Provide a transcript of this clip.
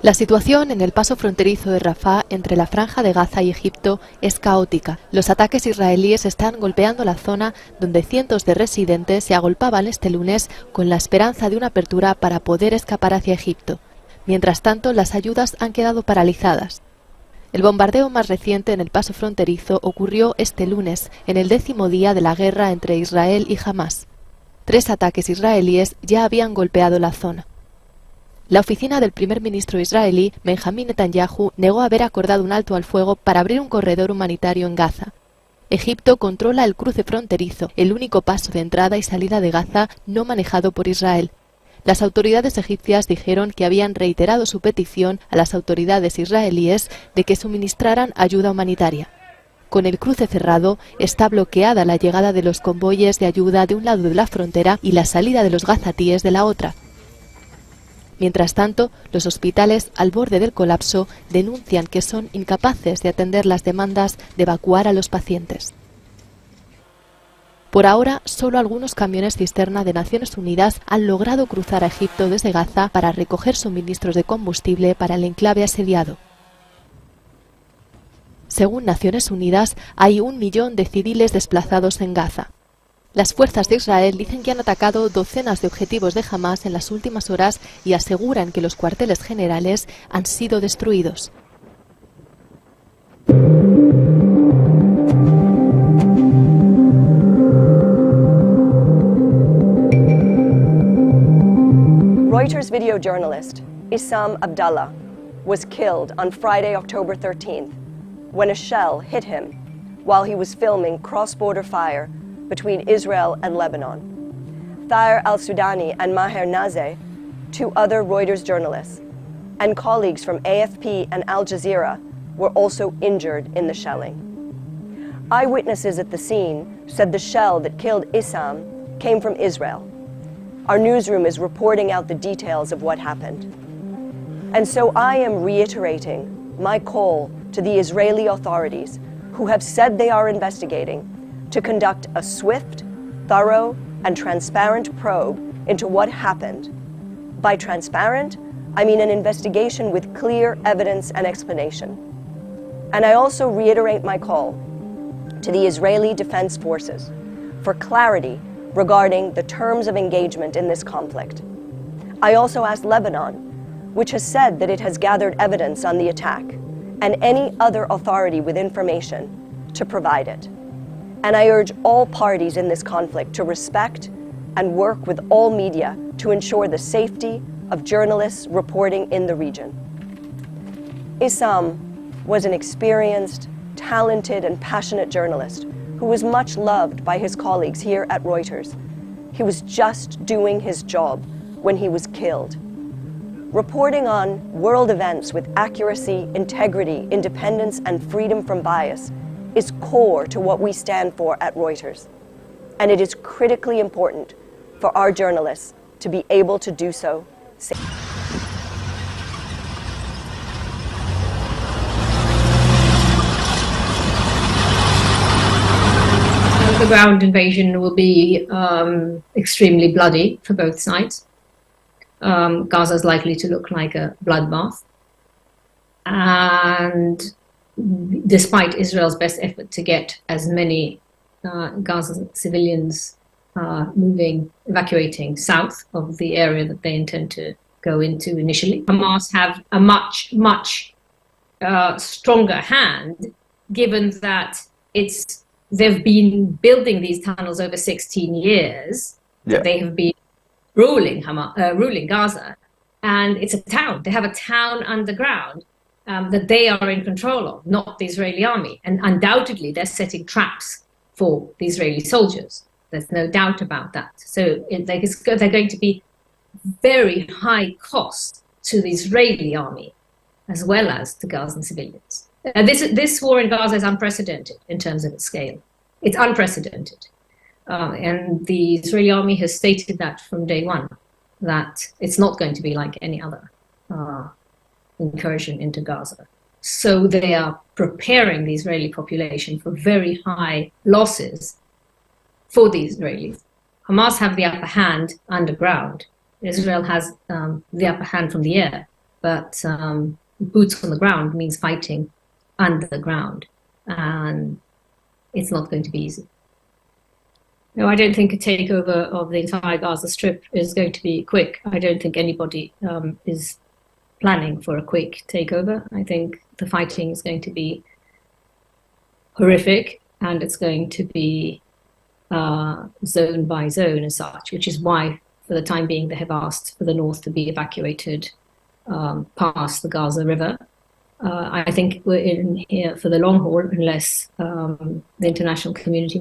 La situación en el paso fronterizo de Rafah entre la Franja de Gaza y Egipto es caótica. Los ataques israelíes están golpeando la zona donde cientos de residentes se agolpaban este lunes con la esperanza de una apertura para poder escapar hacia Egipto. Mientras tanto, las ayudas han quedado paralizadas. El bombardeo más reciente en el paso fronterizo ocurrió este lunes, en el 10º día de la guerra entre Israel y Hamás. 3 ataques israelíes ya habían golpeado la zona. La oficina del primer ministro israelí, Benjamín Netanyahu, negó haber acordado un alto al fuego para abrir un corredor humanitario en Gaza. Egipto controla el cruce fronterizo, el único paso de entrada y salida de Gaza no manejado por Israel. Las autoridades egipcias dijeron que habían reiterado su petición a las autoridades israelíes de que suministraran ayuda humanitaria. Con el cruce cerrado, está bloqueada la llegada de los convoyes de ayuda de un lado de la frontera y la salida de los gazatíes de la otra. Mientras tanto, los hospitales al borde del colapso denuncian que son incapaces de atender las demandas de evacuar a los pacientes. Por ahora, solo algunos camiones cisterna de Naciones Unidas han logrado cruzar a Egipto desde Gaza para recoger suministros de combustible para el enclave asediado. Según Naciones Unidas, hay 1 millón de civiles desplazados en Gaza. Las fuerzas de Israel dicen que han atacado docenas de objetivos de Hamás en las últimas horas y aseguran que los cuarteles generales han sido destruidos. Reuters video journalist Issam Abdallah was killed on Friday, October 13th, when a shell hit him while he was filming cross-border fire between Israel and Lebanon. Thaher al-Sudani and Maher Nazeh, 2 other Reuters journalists, and colleagues from AFP and Al Jazeera were also injured in the shelling. Eyewitnesses at the scene said the shell that killed Issam came from Israel. Our newsroom is reporting out the details of what happened. And so I am reiterating my call to the Israeli authorities, who have said they are investigating, to conduct a swift, thorough, and transparent probe into what happened. By transparent, I mean an investigation with clear evidence and explanation. And I also reiterate my call to the Israeli Defense Forces for clarity regarding the terms of engagement in this conflict. I also ask Lebanon, which has said that it has gathered evidence on the attack, and any other authority with information, to provide it. And I urge all parties in this conflict to respect and work with all media to ensure the safety of journalists reporting in the region. Issam was an experienced, talented, and passionate journalist who was much loved by his colleagues here at Reuters. He was just doing his job when he was killed. Reporting on world events with accuracy, integrity, independence, and freedom from bias is core to what we stand for at Reuters. And it is critically important for our journalists to be able to do so safely. The ground invasion will be extremely bloody for both sides. Gaza is likely to look like a bloodbath. And despite Israel's best effort to get as many Gaza civilians evacuating south of the area that they intend to go into initially, Hamas have a much stronger hand, given that they've been building these tunnels over 16 years. Yeah. They have been ruling Gaza, and it's a town. They have a town underground that they are in control of, not the Israeli army. And undoubtedly, they're setting traps for the Israeli soldiers. There's no doubt about that. So they're going to be very high cost to the Israeli army, as well as to Gazan civilians. This war in Gaza is unprecedented in terms of its scale. It's unprecedented. And the Israeli army has stated that from day one, that it's not going to be like any other incursion into Gaza. So they are preparing the Israeli population for very high losses for the Israelis. Hamas have the upper hand underground. Israel has the upper hand from the air. but boots on the ground means fighting under the ground, and it's not going to be easy. No, I don't think a takeover of the entire Gaza Strip is going to be quick. I don't think anybody is planning for a quick takeover. I think the fighting is going to be horrific, and it's going to be zone by zone as such, which is why, for the time being, they have asked for the north to be evacuated past the Gaza River. I think we're in here for the long haul unless the international community